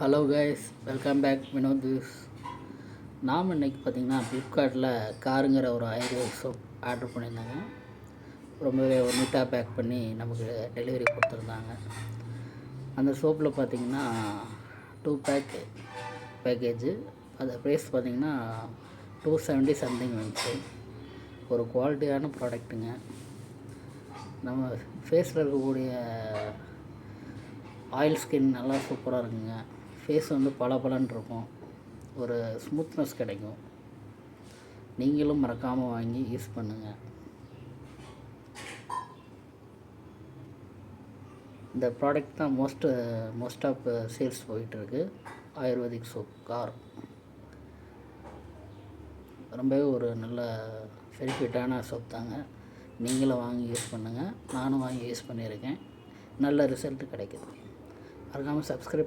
Hello guys, welcome back Vinod this. நாம் இன்றைக்கி பார்த்திங்கன்னா ஃப்ளிப்கார்ட்டில் காருங்கிற ஒரு ஆயுர்வேத சோப் ஆர்டர் பண்ணியிருந்தாங்க. ரொம்பவே ஒரு நீட்டாக பேக் பண்ணி நமக்கு டெலிவரி கொடுத்துருந்தாங்க. அந்த சோப்பில் பார்த்திங்கன்னா 2 பேக்கேஜு. அது ப்ரைஸ் பார்த்திங்கன்னா 270 சம்திங் வந்துச்சு. ஒரு குவாலிட்டியான ப்ராடக்ட்டுங்க. நம்ம ஃபேஸில் இருக்கக்கூடிய ஆயில் ஸ்கின் நல்லா சூப்பராக இருக்குங்க. ஃபேஸ் வந்து பளபளன்னு இருக்கும், ஒரு ஸ்மூத்னஸ் கிடைக்கும். நீங்களும் மறக்காமல் வாங்கி யூஸ் பண்ணுங்கள். இந்த ப்ராடக்ட் தான் மோஸ்ட் ஆஃப் சேல்ஸ் போயிட்டுருக்கு. ஆயுர்வேதிக் சோப் கார் ரொம்பவே ஒரு நல்ல பெனிஃபிட்டான சோப் தாங்க. நீங்களும் வாங்கி யூஸ் பண்ணுங்கள். நானும் வாங்கி யூஸ் பண்ணியிருக்கேன். நல்ல ரிசல்ட்டு கிடைக்குது. மறக்காமல் சப்ஸ்கிரைப்